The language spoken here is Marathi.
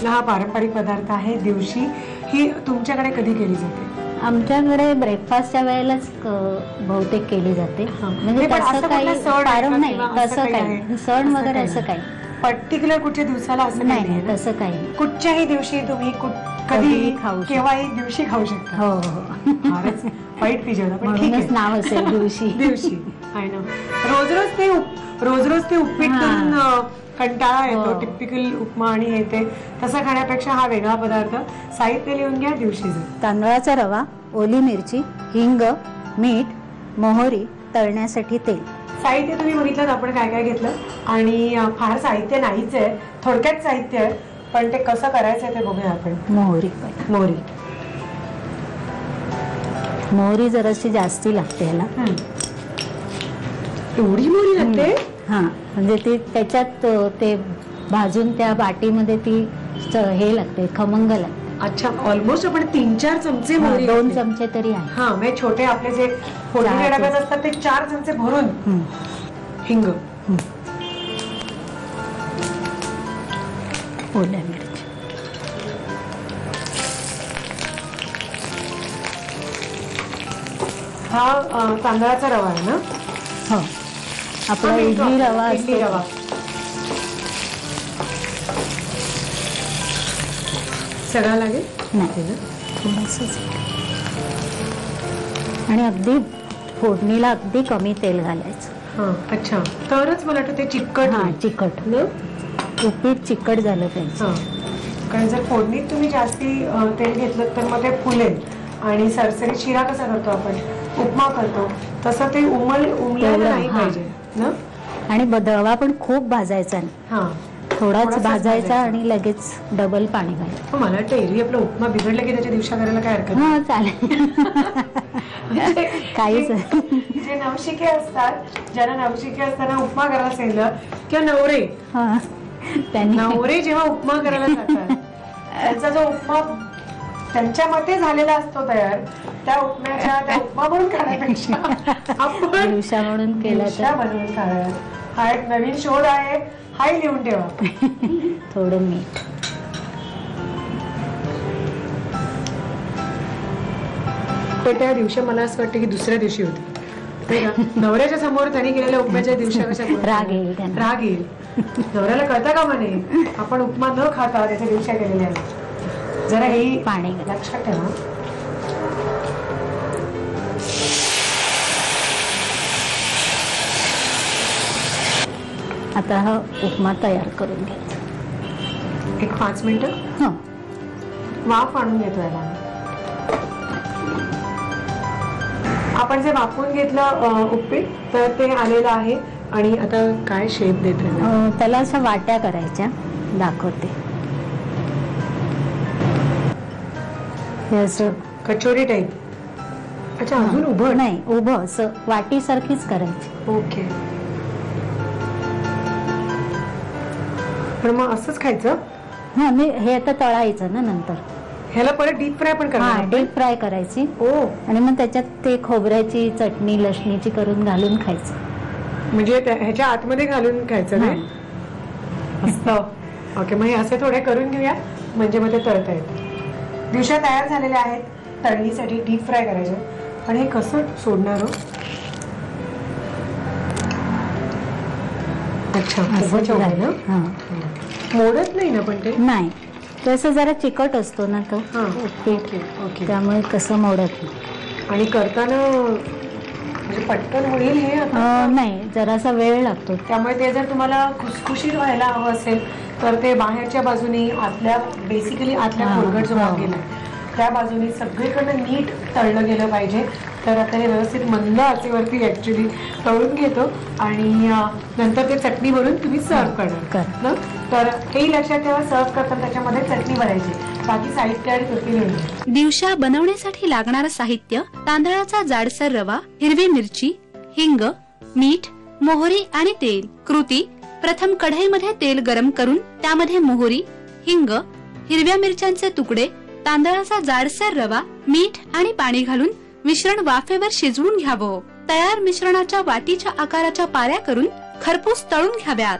हा पारंपरिक पदार्थ आहे. दिवशी ही तुमच्याकडे कधी केली जाते? आमच्याकडे ब्रेकफास्टच्या वेळेलाच बहुतेक केली जाते. म्हणजे तसं काही पारंपरिक नाही, तसं काही सण वगैरे असं काही पर्टिक्युलर कुठच्या दिवसाला असं नाही, तसं काही कुठच्याही दिवशी तुम्ही कधी खाऊ, केव्हाही दिवशी खाऊ शकता. हो हो, फारच वाईट पिजवलं, पण ठीक आहे, नाव असेल दिवशी. दिवशी आहे ना. रोज रोज ते उपीट करून कंटाळा येतो. टिपिकल उपमा आणि हे ते तसं खाण्यापेक्षा हा वेगळा पदार्थ. साहित्य लिहून घ्या दिवशीचं. तांदळाचा रवा, ओली मिरची, हिंग, मीठ, मोहरी, तळण्यासाठी तेल. साहित्य तुम्ही बघितलं आपण काय काय घेतलं. आणि फार साहित्य नाहीच आहे, थोडक्यात साहित्य आहे, पण ते कसं करायचं ते बघूया आपण. मोहरी जराशी जास्ती लागते ह्याला. एवढी मोहरी लागते? हा, म्हणजे ती त्याच्यात ते भाजून त्या बाटीमध्ये ती हे लागते, खमंग लागते. अच्छा, ऑलमोस्ट आपण 3-4 चमचे मोहरी, 2 चमचे तरी आहे. हा, म्हणजे छोटे आपले जे फोडणी डब्यात असतात ते 4 चमचे भरून हिंग, ओल्या मिरची, हा तांदळाचा रवा आहे ना? हो, आपला इडली रवा असतो. सगळा लागेल? नाही, थोडंसंच. आणि अगदी फोडणीला अगदी कमी तेल घालायचं. अच्छा, तरच मला वाटतं ते चिकट. हा, चिकट, उपीट चिकट झालं पाहिजे. कारण जर फोडणीत तुम्ही जास्ती तेल घेतलं तर मग ते फुलेल. आणि सरसरीत शिरा कसा करतो आपण, उपमा करतो, तसं ते उमलायला नाही पाहिजे ना. आणि रवा पण खूप भाजायचा नाही, थोडाच भाजायचा आणि लगेच डबल पाणी घालायचं. मला वाटतं एरवी आपला उपमा बिघडला की त्याच्या दिवसा करायला काय हरकत नाही. चालेल. काहीच जे नवशिके असतात, ज्यांना नवशिके असताना उपमा करायला सांगितलं, किंवा नवरे जेव्हा उपमा करायला जातात, त्यांचा जो उपमा त्यांच्या मते झालेला असतो तयार, त्या उपमा म्हणून खाण्यापेक्षा आपण दिवसा म्हणून केला बनवून खाणार. हा एक नवीन शोध आहे, हाही लिहून ठेवा. थोडं मीठ. ते त्या दिवशी मला असं वाटतं की दुसऱ्या दिवशी होते. नवऱ्याच्या समोर त्यांनी केलेल्या उपम्याच्या दिवशी राग येईल. नवऱ्याला कळतं का म्हणे आपण उपमा न खाता त्याच्या दिवशी केलेल्या आहेत. जरा हे पाणी लक्षात ठेवा. आता हा उपमा तयार करून घ्यायचा. एक 5 मिनिटं वाफ आणून घेतो याला. आपण जे वाफवून घेतलं उपीट, तर ते आलेलं आहे. आणि आता काय शेप देते त्याला अशा वाट्या करायच्या, दाखवते. हे असं कचोरी टाईप. अच्छा, अजून उभं नाही, उभं असं वाटी सारखीच करायची. ओके. पण मग असंच खायचं? हा, मी हे आता तळायचं ना नंतर. ह्याला परत डीप फ्राय पण करणार? डीप फ्राय करायची. आणि मग त्याच्यात ते खोबऱ्याची चटणी, लसणीची करून घालून खायचं. म्हणजे ह्याच्या आतमध्ये घालून खायचं ना? मस्त. ओके, मग हे असे थोडे करून घेऊया, म्हणजे मग ते तळता येतं. दिवसा तयार झालेल्या आहेत तळणीसाठी, डीप फ्राय करायचे. पण हे कसं सोडणार? अच्छा, मोडत नाही ना? पण ते नाही, तसं जरा चिकट असतो ना तो. ओके. त्यामुळे कसं मोडत नाही. आणि करताना म्हणजे पटकन होईल हे? नाही, जरासा वेळ लागतो. त्यामुळे ते जर तुम्हाला खुसखुशीत व्हायला हवं असेल तर ते बाहेरच्या बाजूनी बेसिकली आतल्या खोलगट जो भाग गेला त्या बाजूनी सगळीकडे नीट तळलं गेलं पाहिजे. तर आता हे व्यवस्थित मंद आचेवरती ऍक्च्युली तळून घेतो आणि नंतर ते चटणी भरून तुम्ही सर्व करणार ना. तर हेही लक्षात ठेवा, सर्व करताना त्याच्यामध्ये चटणी भरायची. बाकी साहित्य आणि कृती लिहून. दिवसा बनवण्यासाठी लागणारं साहित्य: तांदळाचा जाडसर रवा, हिरवी मिरची, हिंग, मीठ, मोहरी आणि तेल. कृती: प्रथम कढईमध्ये तेल गरम करून त्यामध्ये मोहरी, हिंग, हिरव्या मिरच्यांचे तुकडे, तांदळाचा जाडसर रवा, मीठ आणि पाणी घालून मिश्रण वाफेवर शिजवून घ्यावं. तयार मिश्रणाच्या वाटीच्या आकाराच्या पाऱ्या करून खरपूस तळून घ्याव्यात.